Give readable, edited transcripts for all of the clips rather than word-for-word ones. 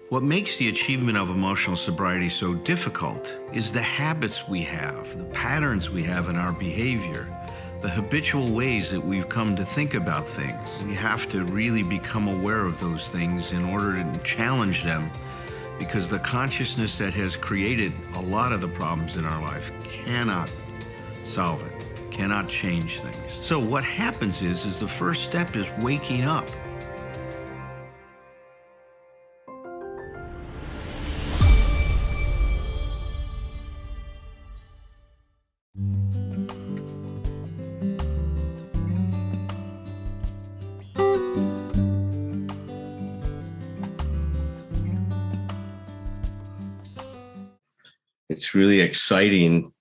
What makes the achievement of emotional sobriety so difficult is the habits we have, the patterns we have in our behavior, the habitual ways that we've come to think about things. We have to really become aware of those things in order to challenge them, because the consciousness that has created a lot of the problems in our life cannot solve it, cannot change things. So what happens is the first step is waking up. It's really exciting,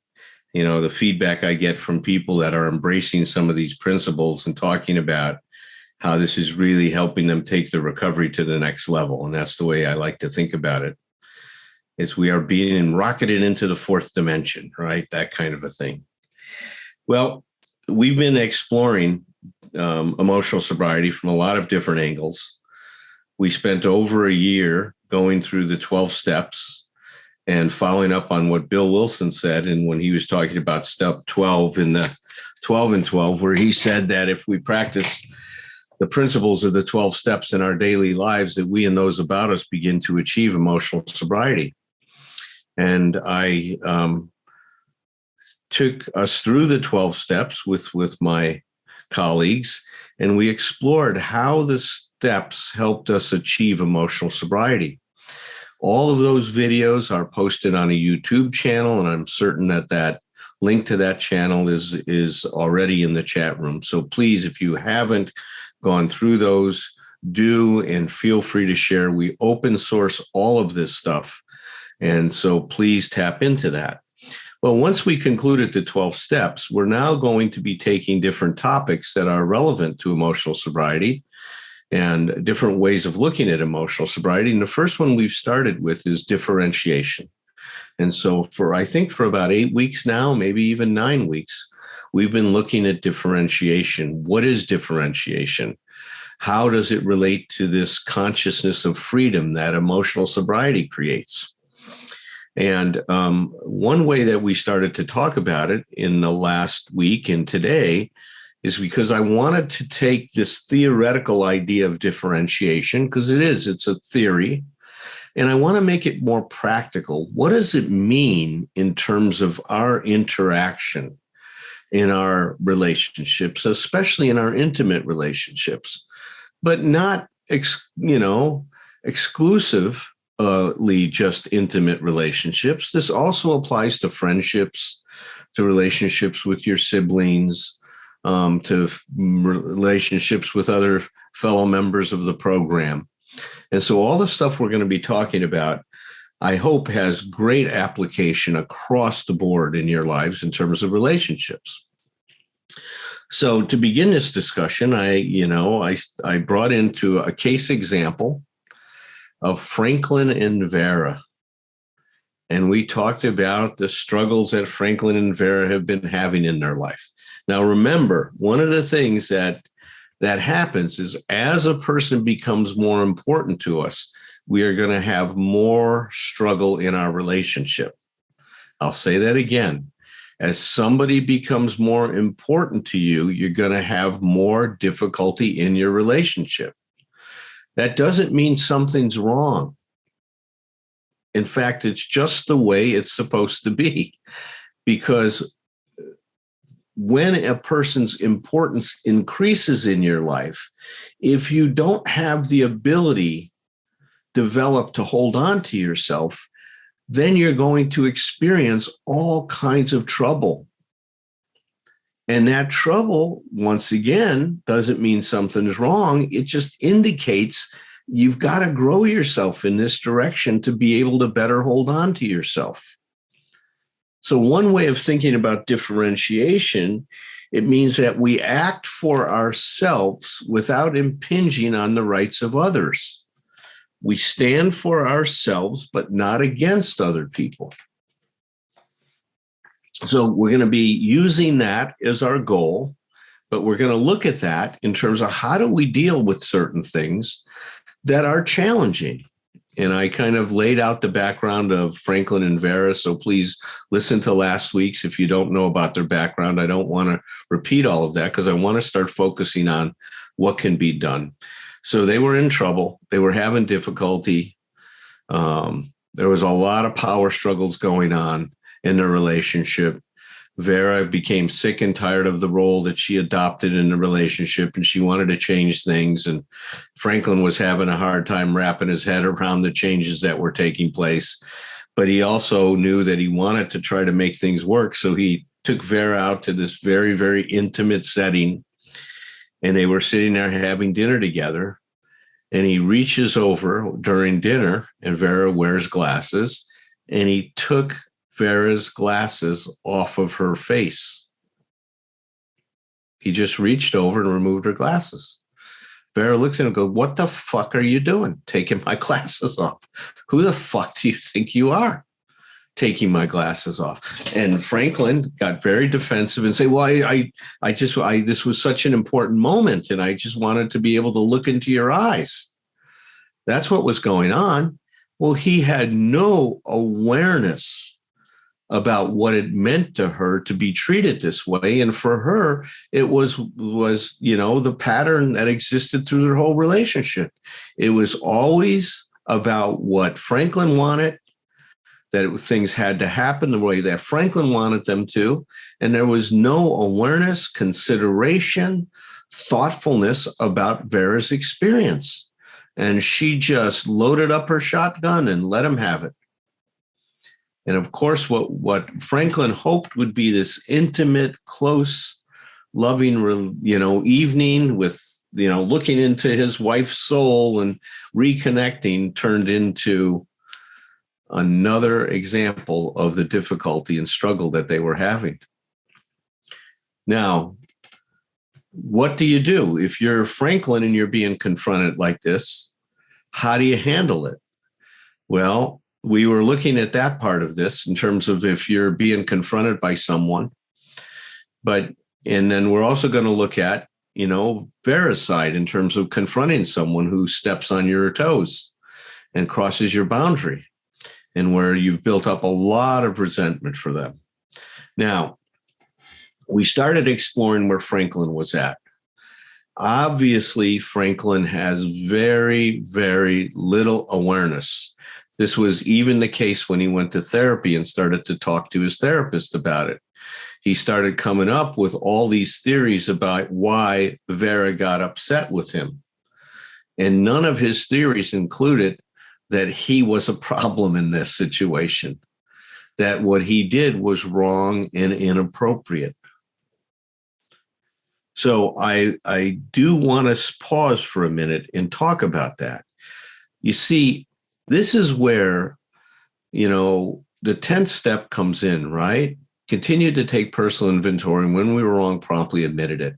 the feedback I get from people that are embracing some of these principles and talking about how this is really helping them take the recovery to the next level. And that's the way I like to think about it. We are being rocketed into the fourth dimension, right? That kind of a thing. Well, we've been exploring emotional sobriety from a lot of different angles. We spent over a year going through the 12 steps and following up on what Bill Wilson said, and when he was talking about step 12 in the 12 and 12, where he said that if we practice the principles of the 12 steps in our daily lives, that we and those about us begin to achieve emotional sobriety. And I took us through the 12 steps with my colleagues, and we explored how the steps helped us achieve emotional sobriety. All of those videos are posted on a YouTube channel, and I'm certain that link to that channel is already in the chat room. So please, if you haven't gone through those, do, and feel free to share. We open source all of this stuff, and so please tap into that. Well, once we concluded the 12 steps, we're now going to be taking different topics that are relevant to emotional sobriety and different ways of looking at emotional sobriety. And the first one we've started with is differentiation. And so I think for about 8 weeks now, maybe even 9 weeks, we've been looking at differentiation. What is differentiation? How does it relate to this consciousness of freedom that emotional sobriety creates? And one way that we started to talk about it in the last week and today is because I wanted to take this theoretical idea of differentiation, because it's a theory, and I want to make it more practical. What does it mean in terms of our interaction in our relationships, especially in our intimate relationships, but not, exclusively just intimate relationships? This also applies to friendships, to relationships with your siblings, to relationships with other fellow members of the program. And so all the stuff we're going to be talking about, I hope, has great application across the board in your lives in terms of relationships. So to begin this discussion, I brought into a case example of Franklin and Vera. And we talked about the struggles that Franklin and Vera have been having in their life. Now, remember, one of the things that happens is as a person becomes more important to us, we are going to have more struggle in our relationship. I'll say that again. As somebody becomes more important to you, you're going to have more difficulty in your relationship. That doesn't mean something's wrong. In fact, it's just the way it's supposed to be, because when a person's importance increases in your life, if you don't have the ability developed to hold on to yourself, then you're going to experience all kinds of trouble. And that trouble, once again, doesn't mean something's wrong. It just indicates you've got to grow yourself in this direction to be able to better hold on to yourself. So one way of thinking about differentiation, it means that we act for ourselves without impinging on the rights of others. We stand for ourselves, but not against other people. So we're going to be using that as our goal, but we're going to look at that in terms of how do we deal with certain things that are challenging. And I kind of laid out the background of Franklin and Vera. So please listen to last week's if you don't know about their background. I don't want to repeat all of that because I want to start focusing on what can be done. So they were in trouble. They were having difficulty. There was a lot of power struggles going on in their relationship. Vera became sick and tired of the role that she adopted in the relationship, and she wanted to change things. And Franklin was having a hard time wrapping his head around the changes that were taking place. But he also knew that he wanted to try to make things work. So he took Vera out to this very, very intimate setting, and they were sitting there having dinner together. And he reaches over during dinner, and Vera wears glasses, and he took Vera's glasses off of her face. He just reached over and removed her glasses. Vera looks at him and goes, "What the fuck are you doing? Taking my glasses off? Who the fuck do you think you are? Taking my glasses off?" And Franklin got very defensive and said, "Well, this was such an important moment, and I just wanted to be able to look into your eyes." That's what was going on. Well, he had no awareness about what it meant to her to be treated this way. And for her, it was the pattern that existed through their whole relationship. It was always about what Franklin wanted, that things had to happen the way that Franklin wanted them to. And there was no awareness, consideration, thoughtfulness about Vera's experience. And she just loaded up her shotgun and let him have it. And of course, what Franklin hoped would be this intimate, close, loving, evening with, looking into his wife's soul and reconnecting turned into another example of the difficulty and struggle that they were having. Now, what do you do if you're Franklin and you're being confronted like this? How do you handle it? Well, we were looking at that part of this in terms of if you're being confronted by someone. And then we're also going to look at, Vera's side in terms of confronting someone who steps on your toes and crosses your boundary, and where you've built up a lot of resentment for them. Now, we started exploring where Franklin was at. Obviously, Franklin has very, very little awareness. This was even the case when he went to therapy and started to talk to his therapist about it. He started coming up with all these theories about why Vera got upset with him. And none of his theories included that he was a problem in this situation, that what he did was wrong and inappropriate. So I do want to pause for a minute and talk about that. You see, this is where, the 10th step comes in, right? Continue to take personal inventory, and when we were wrong, promptly admitted it.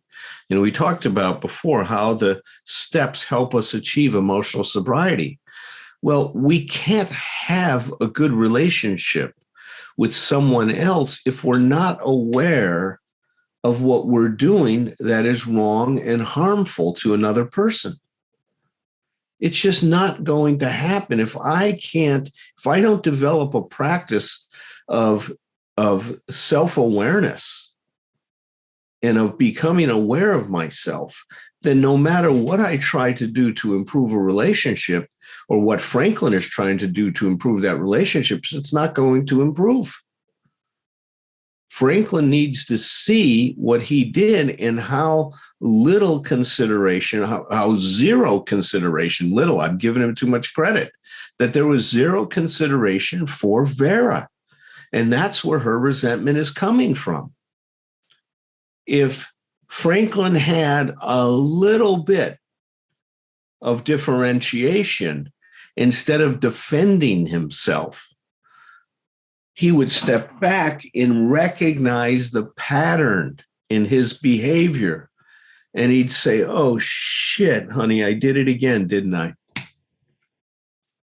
We talked about before how the steps help us achieve emotional sobriety. Well, we can't have a good relationship with someone else if we're not aware of what we're doing that is wrong and harmful to another person. It's just not going to happen if I don't develop a practice of self-awareness and of becoming aware of myself. Then no matter what I try to do to improve a relationship, or what Franklin is trying to do to improve that relationship, it's not going to improve. Franklin needs to see what he did and how little consideration, how zero consideration, I'm giving him too much credit, that there was zero consideration for Vera. And that's where her resentment is coming from. If Franklin had a little bit of differentiation, instead of defending himself, he would step back and recognize the pattern in his behavior. And he'd say, "Oh, shit, honey, I did it again, didn't I?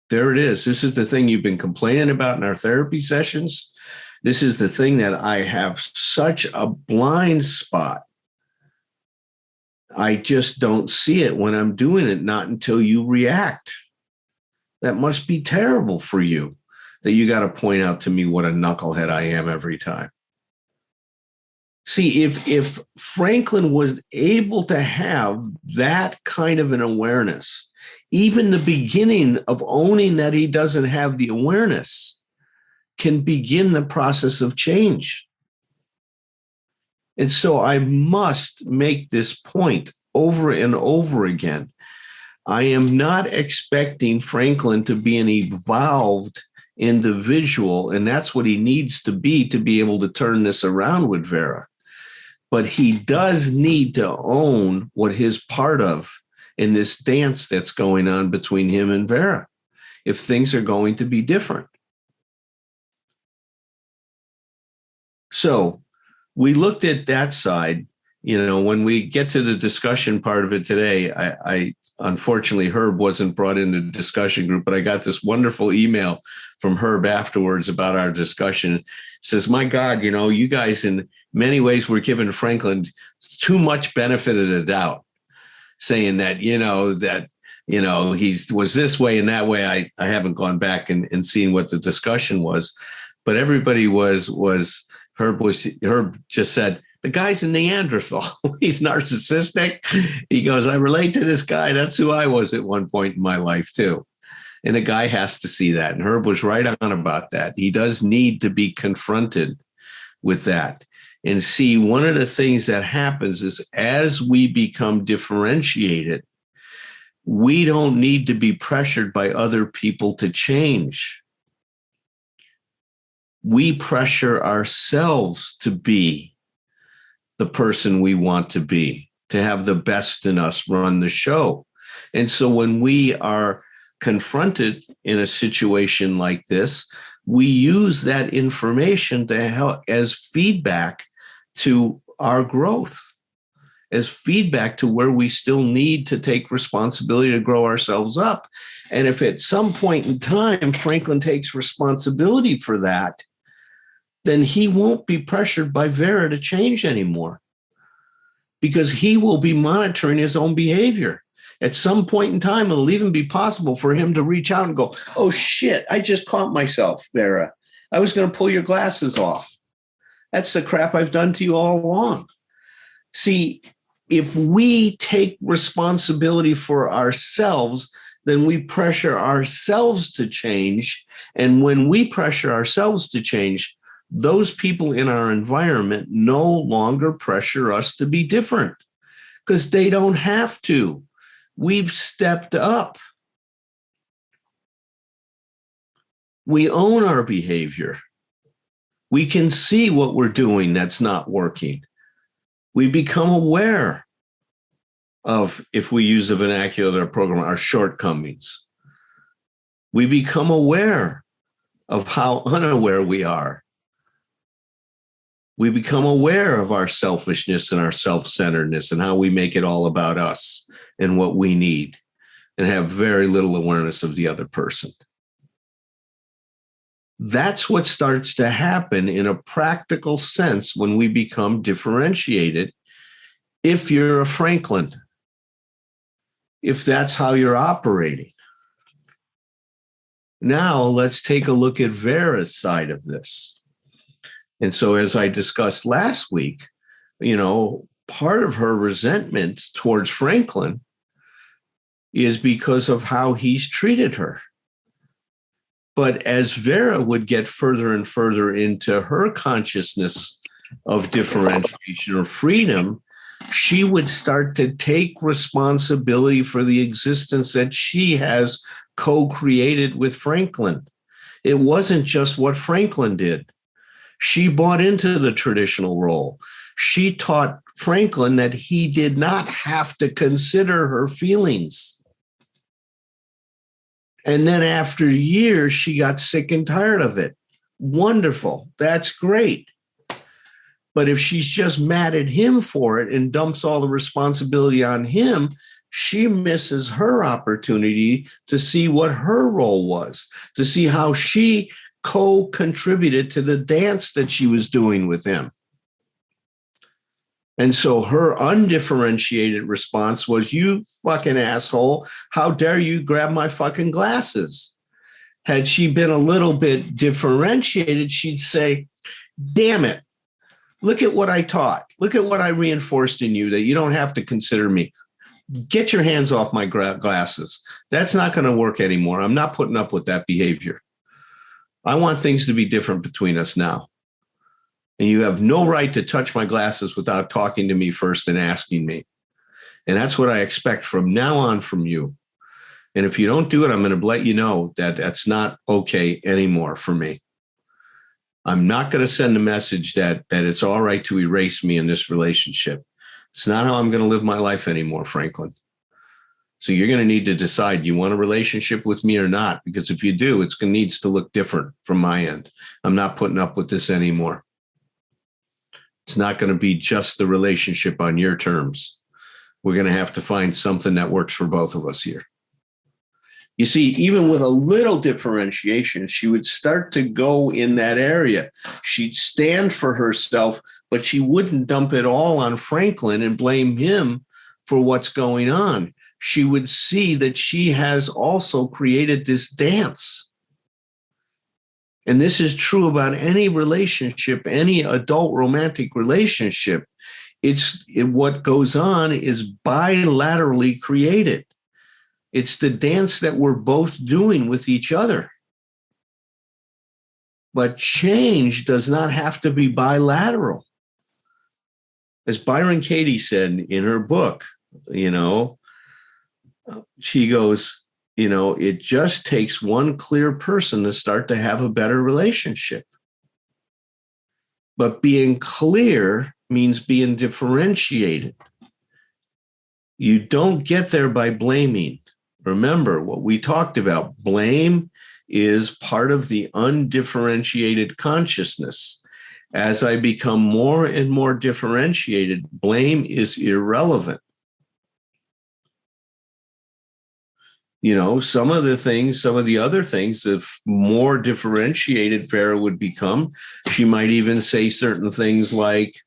There it is. This is the thing you've been complaining about in our therapy sessions. This is the thing that I have such a blind spot. I just don't see it when I'm doing it, not until you react. That must be terrible for you that you got to point out to me what a knucklehead I am every time. See, if Franklin was able to have that kind of an awareness, even the beginning of owning that he doesn't have the awareness can begin the process of change. And so I must make this point over and over again. I am not expecting Franklin to be an evolved individual, and that's what he needs to be able to turn this around with Vera. But he does need to own what his part of in this dance that's going on between him and Vera, if things are going to be different. So we looked at that side. When we get to the discussion part of it today, I unfortunately, Herb wasn't brought into the discussion group, but I got this wonderful email from Herb afterwards about our discussion. It says, my God, you guys in many ways were giving Franklin too much benefit of the doubt, saying that, he was this way and that way. I haven't gone back and seen what the discussion was, but everybody Herb just said, the guy's a Neanderthal. He's narcissistic. He goes, I relate to this guy. That's who I was at one point in my life, too. And a guy has to see that. And Herb was right on about that. He does need to be confronted with that. And see, one of the things that happens is as we become differentiated, we don't need to be pressured by other people to change. We pressure ourselves to be the person we want to be, to have the best in us run the show. And so when we are confronted in a situation like this, we use that information to help as feedback to our growth, as feedback to where we still need to take responsibility to grow ourselves up. And if at some point in time, Franklin takes responsibility for that, then he won't be pressured by Vera to change anymore, because he will be monitoring his own behavior. At some point in time, it'll even be possible for him to reach out and go, oh, shit, I just caught myself, Vera. I was going to pull your glasses off. That's the crap I've done to you all along. See, if we take responsibility for ourselves, then we pressure ourselves to change. And when we pressure ourselves to change, those people in our environment no longer pressure us to be different, because they don't have to. We've stepped up. We own our behavior. We can see what we're doing that's not working. We become aware of, if we use the vernacular program, our shortcomings. We become aware of how unaware we are. We become aware of our selfishness and our self-centeredness and how we make it all about us and what we need, and have very little awareness of the other person. That's what starts to happen in a practical sense when we become differentiated. If you're a Franklin, if that's how you're operating. Now let's take a look at Vera's side of this. And so, as I discussed last week, part of her resentment towards Franklin is because of how he's treated her. But as Vera would get further and further into her consciousness of differentiation or freedom, she would start to take responsibility for the existence that she has co-created with Franklin. It wasn't just what Franklin did. She bought into the traditional role. She taught Franklin that he did not have to consider her feelings. And then after years, she got sick and tired of it. Wonderful. That's great. But if she's just mad at him for it and dumps all the responsibility on him, she misses her opportunity to see what her role was, to see how she co-contributed to the dance that she was doing with him. And so her undifferentiated response was, you fucking asshole, how dare you grab my fucking glasses? Had she been a little bit differentiated, she'd say, damn it, look at what I taught. Look at what I reinforced in you, that you don't have to consider me. Get your hands off my glasses. That's not going to work anymore. I'm not putting up with that behavior. I want things to be different between us now. And you have no right to touch my glasses without talking to me first and asking me. And that's what I expect from now on from you. And if you don't do it, I'm going to let you know that that's not okay anymore for me. I'm not going to send a message that it's all right to erase me in this relationship. It's not how I'm going to live my life anymore, Franklin. So you're going to need to decide, do you want a relationship with me or not? Because if you do, it needs to look different from my end. I'm not putting up with this anymore. It's not going to be just the relationship on your terms. We're going to have to find something that works for both of us here. You see, even with a little differentiation, she would start to go in that area. She'd stand for herself, but she wouldn't dump it all on Franklin and blame him for what's going on. She would see that she has also created this dance. And this is true about any relationship, any adult romantic relationship. What goes on is bilaterally created. It's the dance that we're both doing with each other. But change does not have to be bilateral. As Byron Katie said in her book, she goes, it just takes one clear person to start to have a better relationship. But being clear means being differentiated. You don't get there by blaming. Remember what we talked about. Blame is part of the undifferentiated consciousness. As I become more and more differentiated, blame is irrelevant. Some of the other things, if more differentiated Vera would become, she might even say certain things like,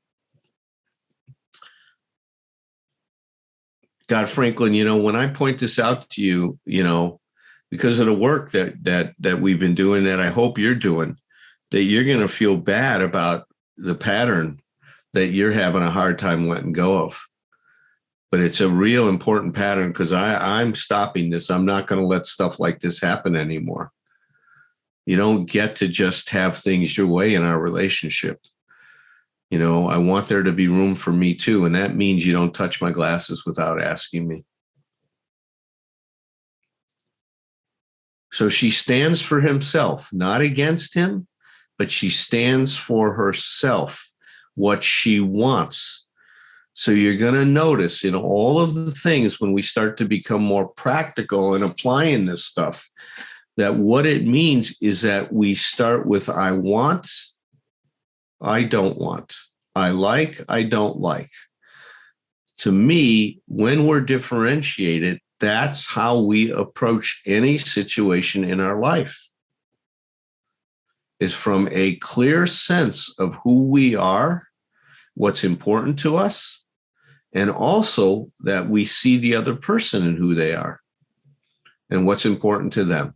God, Franklin, when I point this out to you, because of the work that we've been doing, that I hope you're doing, that you're going to feel bad about the pattern that you're having a hard time letting go of. But it's a real important pattern, because I'm stopping this. I'm not going to let stuff like this happen anymore. You don't get to just have things your way in our relationship. I want there to be room for me too. And that means you don't touch my glasses without asking me. So she stands for himself, not against him, but she stands for herself, what she wants. So you're going to notice in all of the things, when we start to become more practical and applying this stuff, that what it means is that we start with I want, I don't want. I like, I don't like. To me, when we're differentiated, that's how we approach any situation in our life. Is from a clear sense of who we are, what's important to us, and also that we see the other person and who they are and what's important to them.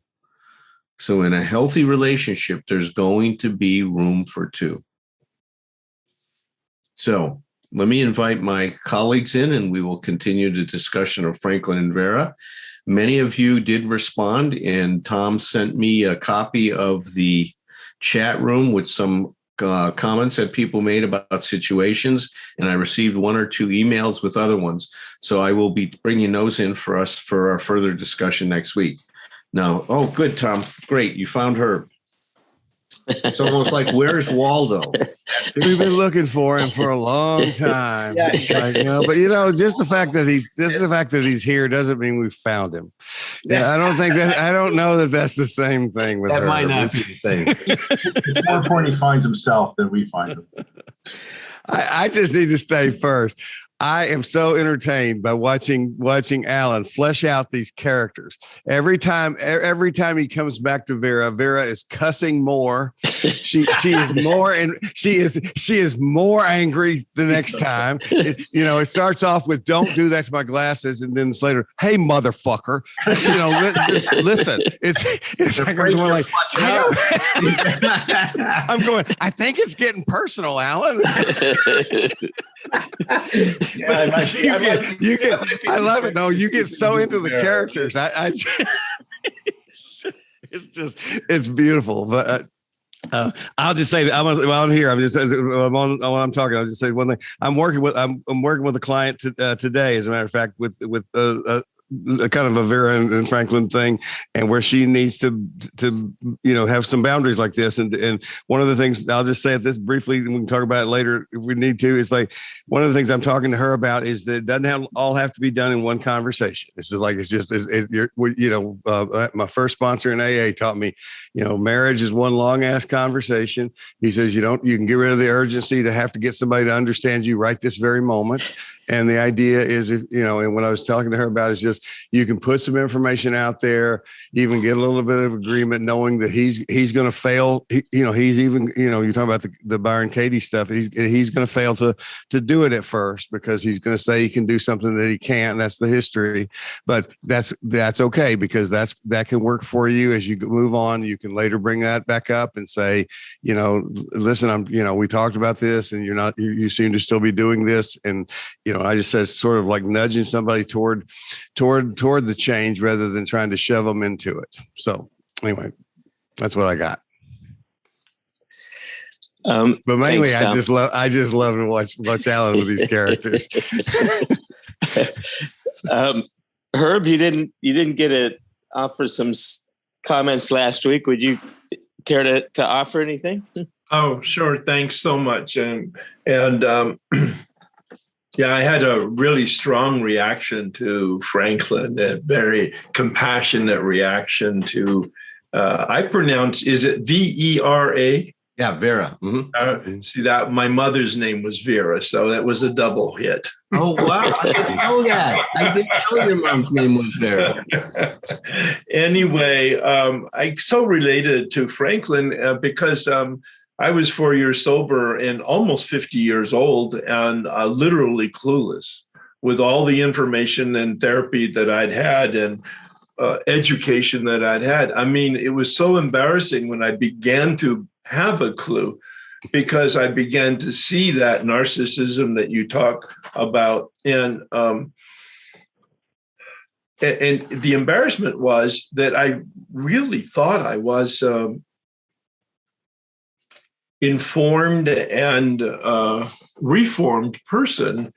So in a healthy relationship, there's going to be room for two. So let me invite my colleagues in, and we will continue the discussion of Franklin and Vera. Many of you did respond, and Thom sent me a copy of the chat room with some comments that people made about situations, and I received one or two emails with other ones. So I will be bringing those in for us for our further discussion next week. Now, oh, good, Thom. Great. You found her. It's almost like, where's Waldo? We've been looking for him for a long time. Yeah. But just the fact that he's here doesn't mean we found him. Yeah, I don't know that that's the same thing with her. That might not be the same. It's more important he finds himself than we find him. I just need to stay first. I am so entertained by watching Allen flesh out these characters. Every time he comes back to Vera, Vera is cussing more. She is more angry the next time. It starts off with "Don't do that to my glasses," and then it's later, "Hey, motherfucker." Listen. It's like I'm going like I'm going. I think it's getting personal, Alan. I love it. No, you get so into the characters. It's beautiful. But I'll just say that while I'm here, while I'm talking, I'll just say one thing. I'm working with a client today, as a matter of fact, with a kind of a Vera and Franklin thing, and where she needs to have some boundaries like this. And one of the things, I'll just say it this briefly, and we can talk about it later if we need to, is like one of the things I'm talking to her about is that it doesn't all have to be done in one conversation. This is like, my first sponsor in AA taught me, marriage is one long ass conversation. He says, you can get rid of the urgency to have to get somebody to understand you right this very moment. And the idea is, and what I was talking to her about is just, you can put some information out there, even get a little bit of agreement, knowing that he's going to fail. He's even, you're talking about the Byron Katie stuff. He's going to fail to do it at first, because he's going to say he can do something that he can't. That's the history, but that's okay, because that can work for you as you move on. You can later bring that back up and say, listen, we talked about this, and you seem to still be doing this. And, I just said, sort of like nudging somebody toward the change rather than trying to shove them into it. So anyway, that's what I got. But mainly, thanks, I just love to watch Alan with these characters. Herb, you didn't get to offer some comments last week. Would you care to offer anything? Oh, sure. Thanks so much. Yeah, I had a really strong reaction to Franklin, a very compassionate reaction to, is it Vera? Yeah, Vera. Mm-hmm. See that? My mother's name was Vera, so that was a double hit. Oh, wow. I didn't know that. I didn't know your mom's name was Vera. Anyway, I so related to Franklin because I was 4 years sober and almost 50 years old, and literally clueless with all the information and therapy that I'd had and education that I'd had. I mean, it was so embarrassing when I began to have a clue, because I began to see that narcissism that you talk about. And the embarrassment was that I really thought I was informed and reformed person.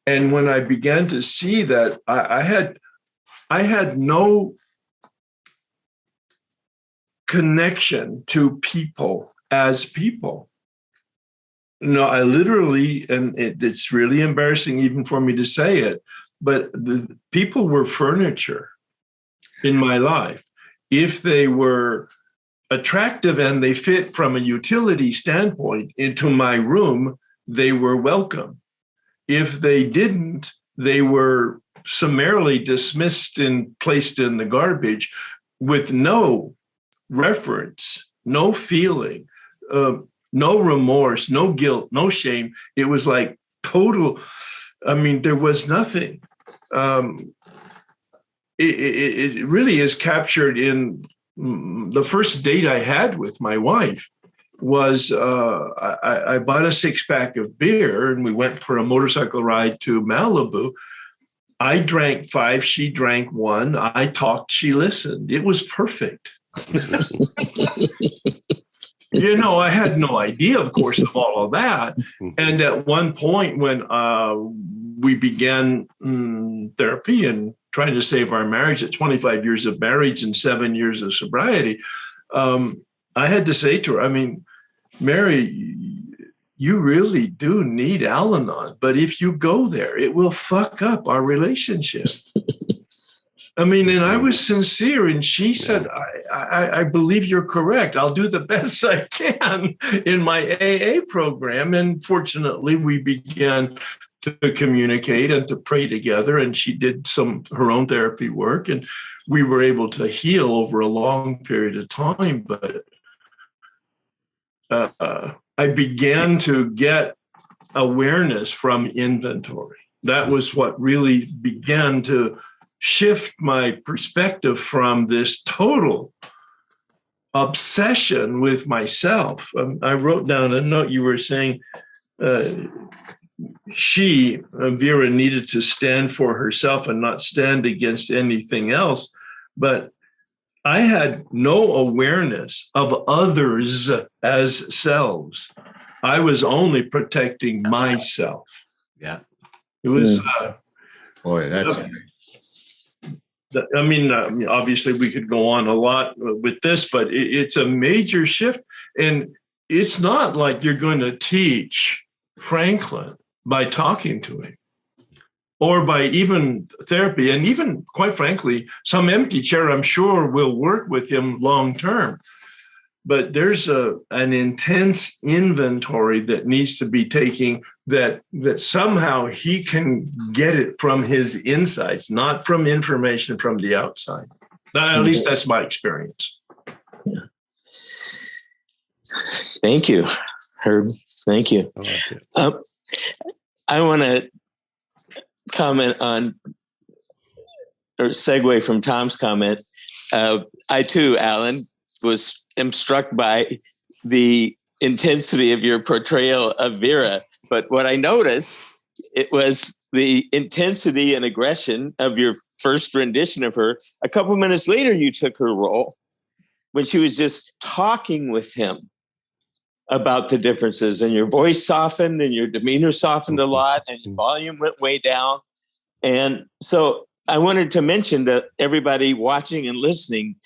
And when I began to see that I had no connection to people as people. No, I literally, and it's really embarrassing even for me to say it, but the people were furniture in my life. If they were attractive and they fit from a utility standpoint into my room, they were welcome. If they didn't, they were summarily dismissed and placed in the garbage with no reference, no feeling, no remorse, no guilt, no shame. It was like total, there was nothing. It really is captured in the first date I had with my wife. Was I bought a 6-pack of beer and we went for a motorcycle ride to Malibu. I drank 5, she drank 1. I talked, she listened. It was perfect. I had no idea, of course, of all of that. And at one point when we began therapy and trying to save our marriage at 25 years of marriage and 7 years of sobriety, I had to say to her, Mary, you really do need Al-Anon, but if you go there, it will fuck up our relationship. And I was sincere, and she said, I believe you're correct. I'll do the best I can in my AA program. And fortunately, we began to communicate and to pray together. And she did her own therapy work, and we were able to heal over a long period of time. But I began to get awareness from inventory. That was what really began to shift my perspective from this total obsession with myself. I wrote down a note. You were saying Vera, needed to stand for herself and not stand against anything else. But I had no awareness of others as selves. I was only protecting myself. Yeah. It was. Boy, that's. I mean, obviously, we could go on a lot with this, but it's a major shift. And it's not like you're going to teach Franklin by talking to him or by even therapy. And even, quite frankly, some empty chair, I'm sure, will work with him long term. But there's an intense inventory that needs to be taken, that somehow he can get it from his insides, not from information from the outside. At least that's my experience. Yeah. Thank you, Herb. Thank you. I want to comment on, or segue from Tom's comment. I too, Alan, am struck by the intensity of your portrayal of Vera. But what I noticed, it was the intensity and aggression of your first rendition of her. A couple minutes later, you took her role when she was just talking with him about the differences, and your voice softened and your demeanor softened a lot and your volume went way down. And so I wanted to mention to everybody watching and listening,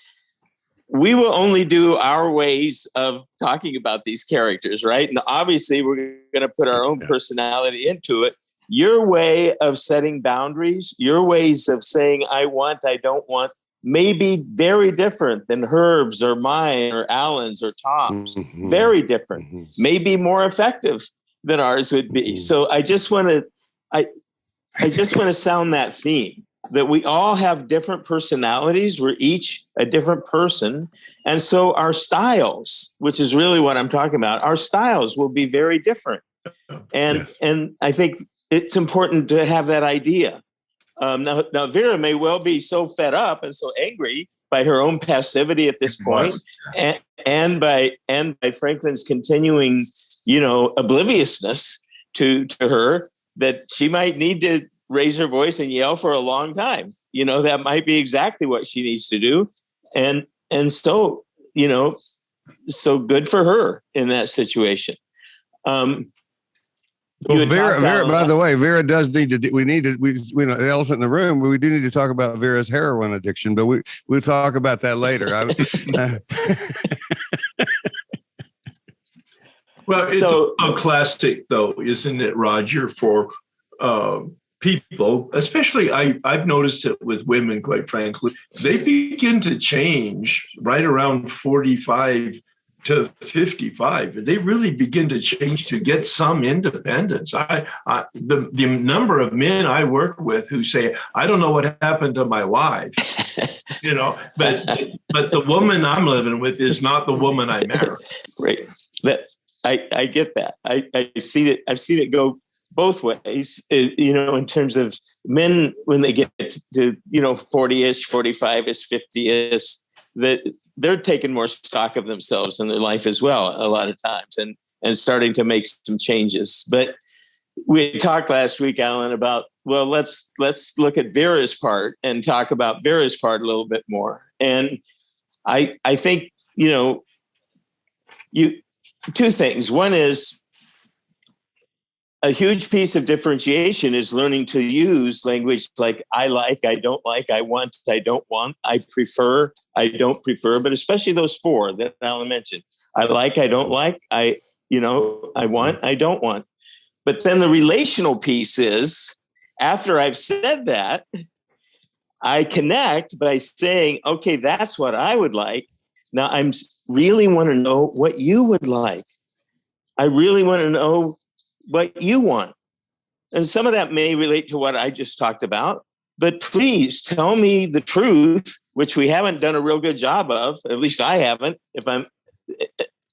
we will only do our ways of talking about these characters, right? And obviously we're going to put our own personality into it. Your way of setting boundaries, your ways of saying, I want, I don't want, may be very different than Herb's or mine or Alan's or Tom's. Mm-hmm. Very different. Mm-hmm. Maybe more effective than ours would be. Mm-hmm. So I just want to sound that theme, that we all have different personalities. We're each a different person. And so our styles, which is really what I'm talking about, our styles will be very different. And I think it's important to have that idea. Now, Vera may well be so fed up and so angry by her own passivity at this point, and by Franklin's continuing, obliviousness to her, that she might need to raise her voice and yell for a long time. That might be exactly what she needs to do, and so so good for her in that situation. Well, Vera, by the way, Vera does need to. We the elephant in the room. We do need to talk about Vera's heroin addiction, but we'll talk about that later. Well, it's a classic, though, isn't it, Roger? For people, especially, I've noticed it with women. Quite frankly, they begin to change right around 45 to 55. They really begin to change to get some independence. The number of men I work with who say, I don't know what happened to my wife, but the woman I'm living with is not the woman I married. Right. I get that. I've seen it go both ways, in terms of men when they get to 40-ish, 45-ish, 50-ish, that they're taking more stock of themselves in their life as well, a lot of times, and starting to make some changes. But we talked last week, Alan, about, well, let's look at Vera's part and talk about Vera's part a little bit more. And I think, two things. One is, a huge piece of differentiation is learning to use language like I like, I don't like, I want, I don't want, I prefer, I don't prefer, but especially those four that Alan mentioned. I like, I don't like, I want, I don't want. But then the relational piece is, after I've said that, I connect by saying, okay, that's what I would like. Now I really want to know what you would like. I really want to know what you want. And some of that may relate to what I just talked about, but please tell me the truth, which we haven't done a real good job of, at least I haven't, if I'm,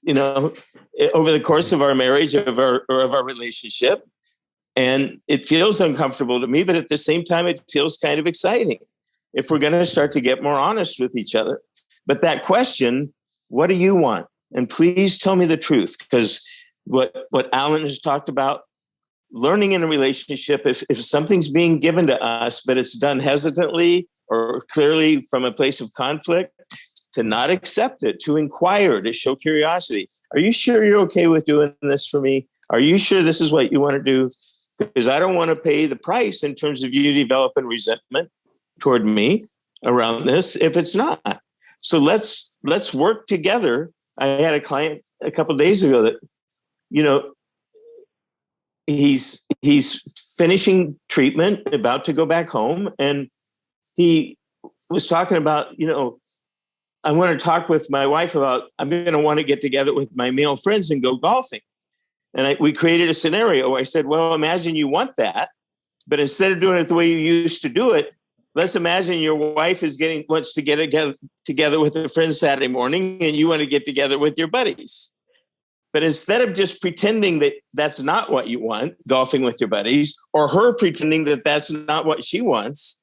over the course of our marriage or of our relationship. And it feels uncomfortable to me, but at the same time, it feels kind of exciting if we're going to start to get more honest with each other. But that question, what do you want? And please tell me the truth, because what Allen has talked about, learning in a relationship, if something's being given to us, but it's done hesitantly or clearly from a place of conflict, to not accept it, to inquire, to show curiosity. Are you sure you're okay with doing this for me? Are you sure this is what you want to do? Because I don't want to pay the price in terms of you developing resentment toward me around this if it's not. So let's work together. I had a client a couple of days ago that, he's finishing treatment, about to go back home, and he was talking about, I want to talk with my wife about, I'm going to want to get together with my male friends and go golfing. And we created a scenario where I said, well, imagine you want that, but instead of doing it the way you used to do it, let's imagine your wife wants to get together with her friends Saturday morning, and you want to get together with your buddies. But instead of just pretending that that's not what you want, golfing with your buddies, or her pretending that that's not what she wants,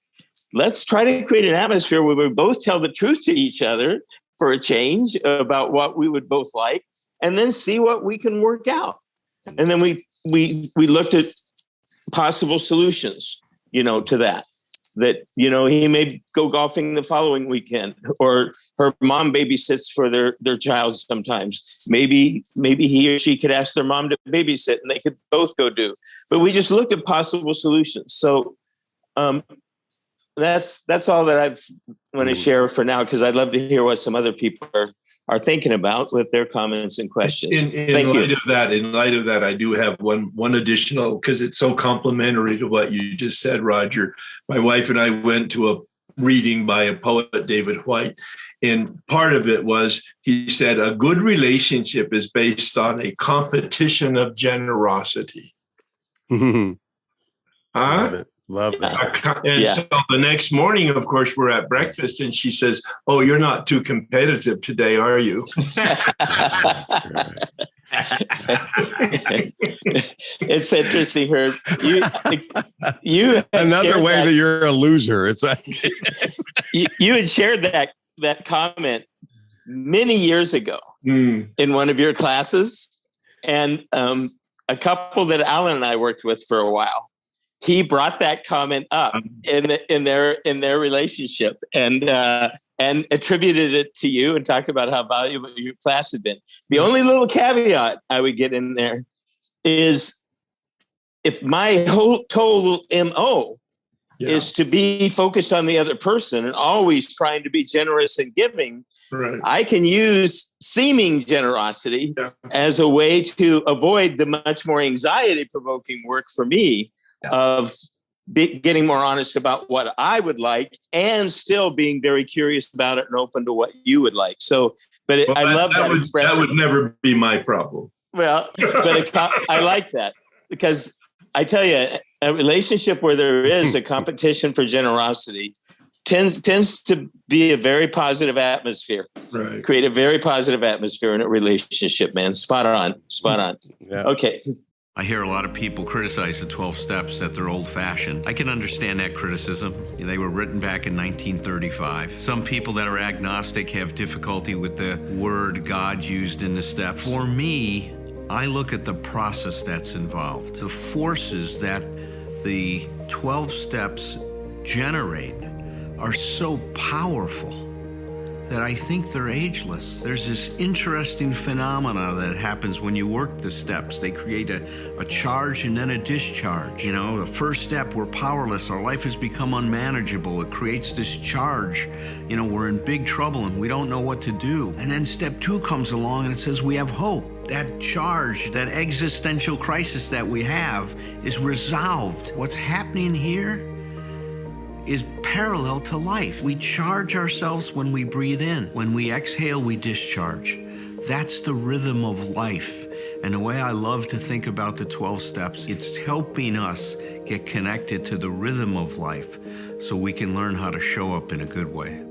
let's try to create an atmosphere where we both tell the truth to each other for a change about what we would both like, and then see what we can work out. And then we looked at possible solutions, to that. That, he may go golfing the following weekend, or her mom babysits for their child sometimes. Maybe he or she could ask their mom to babysit and they could both go do. But we just looked at possible solutions. So that's all that I want to share for now, because I'd love to hear what some other people are thinking about with their comments and questions. In light of that, I do have one additional, because it's so complementary to what you just said, Roger. My wife and I went to a reading by a poet, David White, and part of it was, he said, a good relationship is based on a competition of generosity. Love that. And so the next morning, of course, we're at breakfast, and she says, "Oh, you're not too competitive today, are you?" It's interesting, Herb. You another way that you're a loser. It's like you had shared that comment many years ago in one of your classes, and a couple that Allen and I worked with for a while. He brought that comment up in their relationship and attributed it to you and talked about how valuable your class had been. The only little caveat I would get in there is, if my whole total MO is to be focused on the other person and always trying to be generous and giving, right, I can use seeming generosity as a way to avoid the much more anxiety-provoking work for me of getting more honest about what I would like and still being very curious about it and open to what you would like. So, I love that expression. That would never be my problem. Well, but I like that, because I tell you, a relationship where there is a competition for generosity tends to be a very positive atmosphere. Right. Create a very positive atmosphere in a relationship, man. Spot on. Yeah. Okay. I hear a lot of people criticize the 12 steps, that they're old-fashioned. I can understand that criticism. They were written back in 1935. Some people that are agnostic have difficulty with the word God used in the steps. For me, I look at the process that's involved. The forces that the 12 steps generate are so powerful that I think they're ageless. There's this interesting phenomena that happens when you work the steps. They create a charge and then a discharge. The first step, we're powerless. Our life has become unmanageable. It creates this charge. We're in big trouble and we don't know what to do. And then step 2 comes along and it says we have hope. That charge, that existential crisis that we have is resolved. What's happening here is parallel to life. We charge ourselves when we breathe in. When we exhale, we discharge. That's the rhythm of life. And the way I love to think about the 12 steps, it's helping us get connected to the rhythm of life so we can learn how to show up in a good way.